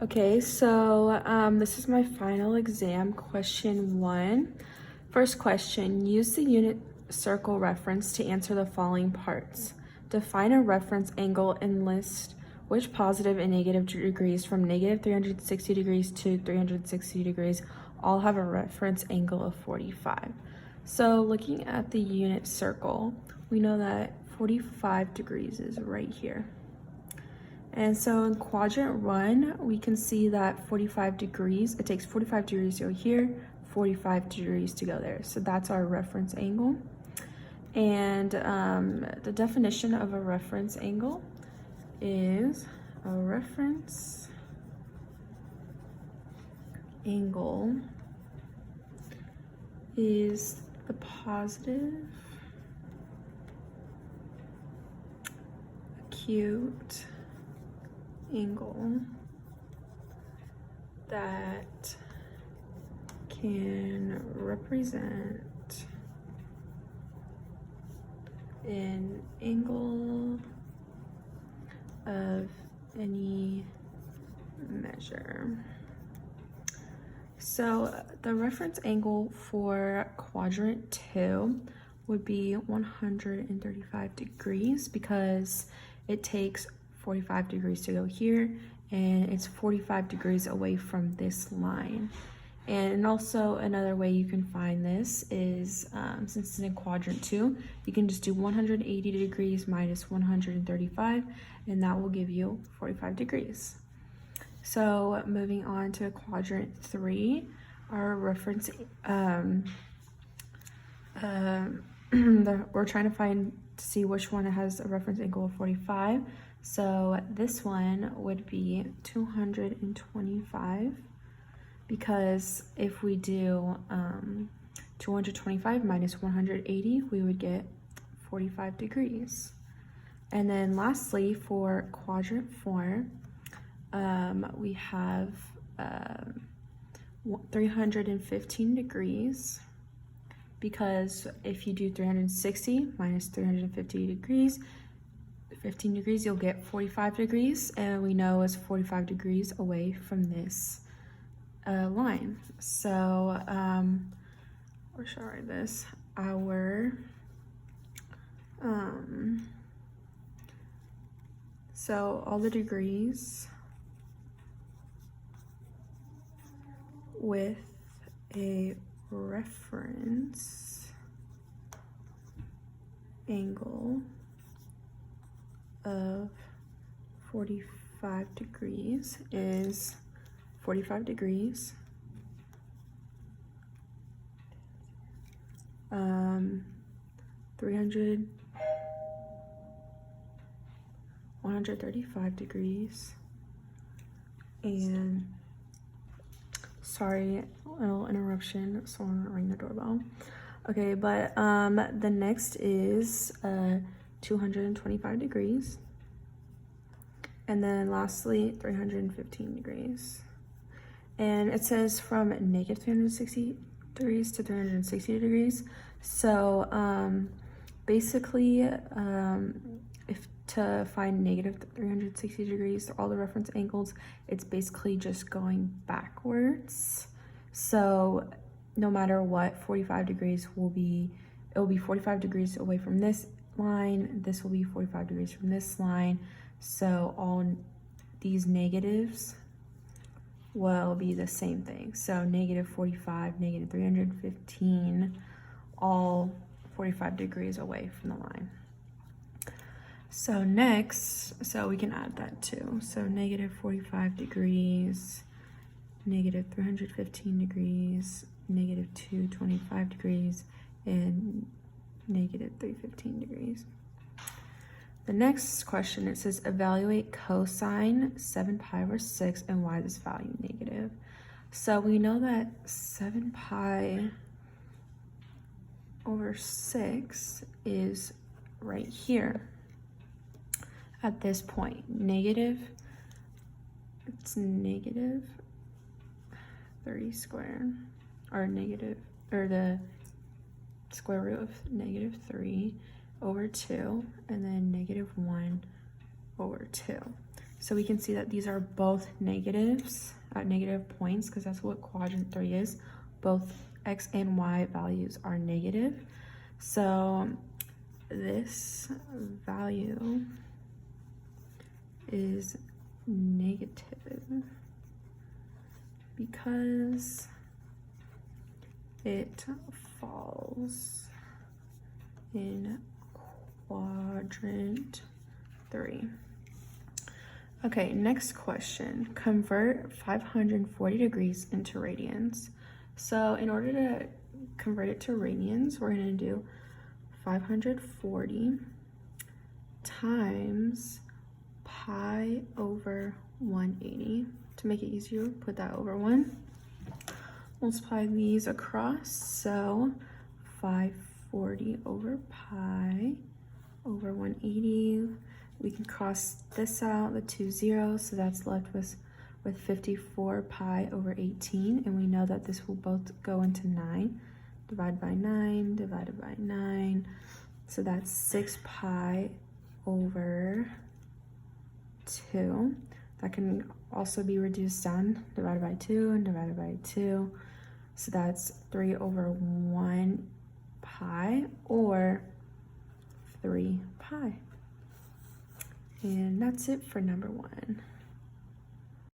Okay, so this is my final exam, question 1. First question, use the unit circle reference to answer the following parts. Define a reference angle and list which positive and negative degrees from negative 360 degrees to 360 degrees all have a reference angle of 45. So looking at the unit circle, we know that 45 degrees is right here. And so in quadrant 1, we can see that 45 degrees, it takes 45 degrees to go here, 45 degrees to go there. So that's our reference angle. And the definition of a reference angle is a reference angle is the positive acute angle that can represent an angle of any measure. So the reference angle for quadrant 2 would be 135 degrees because it takes 45 degrees to go here, and it's 45 degrees away from this line. And also another way you can find this is, since it's in quadrant 2, you can just do 180 degrees minus 135, and that will give you 45 degrees. So moving on to quadrant 3, our reference, we're trying to see which one has a reference angle of 45. So this one would be 225, because if we do 225 minus 180, we would get 45 degrees. And then lastly, for quadrant 4, we have 315 degrees, because if you do 360 minus 350 degrees, 15 degrees, you'll get 45 degrees, and we know it's 45 degrees away from this line. So, where should I write this? So all the degrees with a reference angle of 45 degrees is 45 degrees, 135 degrees, and sorry, a little interruption, someone ring the doorbell. Okay, but the next is 225 degrees, and then lastly 315 degrees. And it says from negative 360 degrees to 360 degrees. So basically, if to find negative 360 degrees, all the reference angles, it's basically just going backwards. So no matter what, 45 degrees will be 45 degrees away from this line. This will be 45 degrees from this line. So all these negatives will be the same thing. So negative 45, negative 315, all 45 degrees away from the line. So next, so we can add that too. So negative 45 degrees, negative 315 degrees, negative 225 degrees, and negative 315 degrees. The next question, it says evaluate cosine 7 pi over 6 and why this value negative. So we know that 7 pi over 6 is right here at this point. It's negative 30 squared, or the square root of negative 3 over 2, and then negative 1 over 2. So we can see that these are both negatives at negative points, because that's what quadrant 3 is. Both x and y values are negative. So this value is negative because it falls in quadrant 3. Okay, next question. Convert 540 degrees into radians. So in order to convert it to radians, we're going to do 540 times pi over 180. To make it easier, put that over 1. Multiply these across, so 540 over pi over 180. We can cross this out, the 2 zeros, so that's left with 54 pi over 18, and we know that this will both go into 9. Divide by 9, divided by 9, so that's 6 pi over 2. That can also be reduced down, divided by 2 and divided by 2. So that's 3 over 1 pi, or 3 pi. And that's it for number 1.